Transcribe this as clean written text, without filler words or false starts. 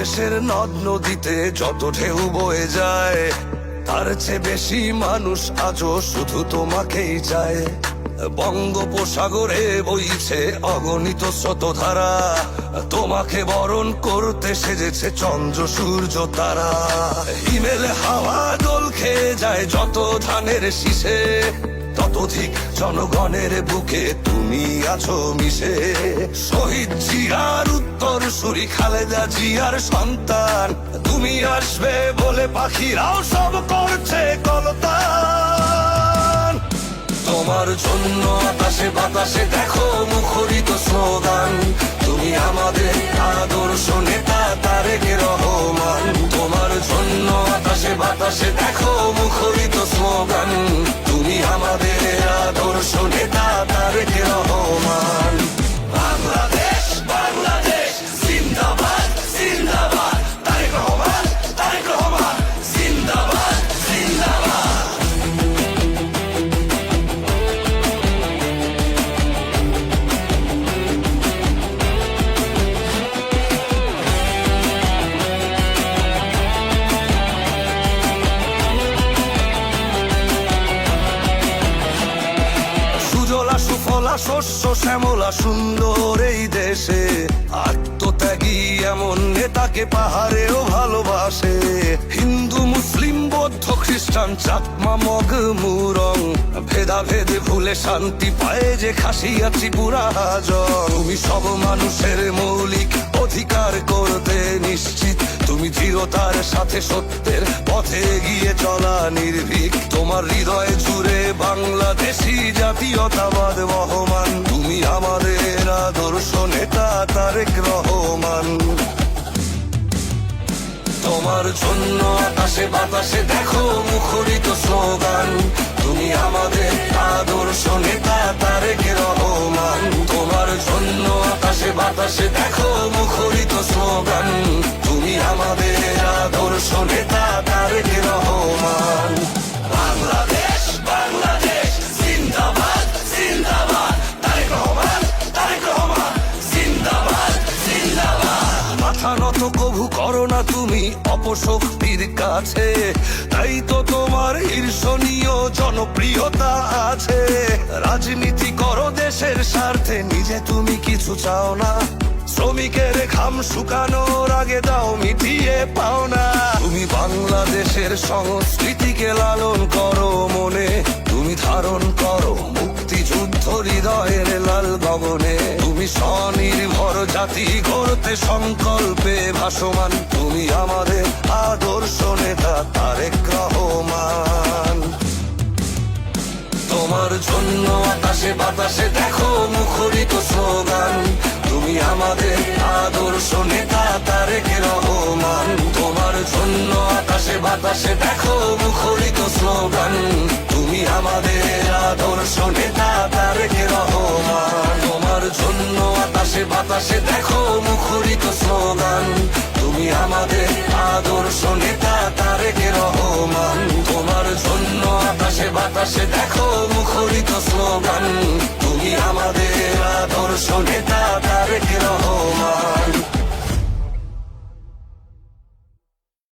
দেশের নদ নদীতে যত ঢেউ বয়ে যায়, তার চেয়ে বেশি মানুষ আজও শুধু তোমাকেই চায়। বঙ্গোপসাগরে বইছে অগণিত স্রোতধারা, তোমাকে বরণ করতে সেজেছে চন্দ্র সূর্য তারা। হিমেলে হাওয়া দোল খেয়ে যায় যত ধানের শীষে, ততোধিক জনগণের বুকে তুমি আছো মিশে। শহীদ জিয়ার উত্তর সুরি খালেদা জিয়ার সন্তান, তুমি আসবে বলে পাখিরাও সব করছে কলতান। তোমার জন্য আকাশে বাতাসে দেখো মুখরিত স্লোগান, তুমি আমাদের আদর্শ নেতা তারেক রহমান। তোমার জন্য আকাশে বাতাসে দেখো মুখরিত স্লোগান, তুমি আমাদের আদর্শ নেতা তারেক রহমান। বাংলাদেশ বাংলাদেশ জিন্দাবাদ জিন্দাবাদ, তারেক রহমান তারেক রহমান জিন্দাবাদ জিন্দাবাদ। সুজলা সুফলা শস্য শ্যামলা সুন্দর এই দেশে, আত্মত্যাগী এমন নেতাকে পাহাড়েও ভালোবাসে। হিন্দু মুসলিম বৌদ্ধ খ্রিস্টান চাকমা মগ মুরং, ভেদাভেদে ভুলে শান্তি পায় যে খাসিয়া ত্রিপুরা হাজং। তুমি সব মানুষের মৌলিক অধিকার করতে নিশ্চিত, তুমি দৃঢ়তার সাথে সত্যের পথে গিয়ে চলা নির্ভীক। তোমার হৃদয় জুড়ে বাংলাদেশি জাতীয়তাবাদ বহমান, তুমি আমাদের আদর্শ নেতা তারেক রহমান। তোমার জন্য আকাশে বাতাসে দেখো মুখরিত স্লোগান, তুমি আমাদের আদর্শ নেতা তারেক রহমান। তোমার জন্য আকাশে বাতাসে দেখো মুখরিত স্লোগান, তুমি আমাদের আদর্শ নেতা তারেক রহমান। বাংলাদেশ বাংলাদেশ জিন্দাবাদ জিন্দাবাদ, তারেক রহমান তারেক রহমান জিন্দাবাদ জিন্দাবাদ। মাথা নত কভু করো না তুমি অপশক্তির কাছে, তাই তো তোমার ঈর্ষণীয় জনপ্রিয়তা আছে। রাজনীতি করো দেশের স্বার্থে, নিজে তুমি কিছু চাও না। শ্রমিকের ঘাম শুকানোর আগে দাও মিটিয়ে পাও না। তুমি বাংলাদেশের সংস্কৃতিকে লালন করো মনে, তুমি ধারণ করো মুক্তিযুদ্ধ হৃদয়ের লাল গগনে। তুমি স্বনির্ভর জাতি গড়তে সংকল্পে ভাসমান, তুমি আমাদের আদর্শ নেতা তারেক রহমান। তোমার জন্য আকাশে বাতাসে দেখো মুখরিত স্লোগান, তুমি আমাদের আদর্শ নেতা তারেক রহমান। তোমার জন্য আকাশে বাতাসে দেখো মুখরিত স্লোগান, তুমি আমাদের আদর্শ নেতা তারেক রহমান। তোমার জন্য আকাশে বাতাসে দেখো মুখরিত স্লোগান, তুমি আমাদের আদর্শ নেতা তারেক রহমান। তোমার জন্য আকাশে বাতাসে দেখো মুখরিত স্লোগান, তুমি আমাদের আদর্শ নেতা।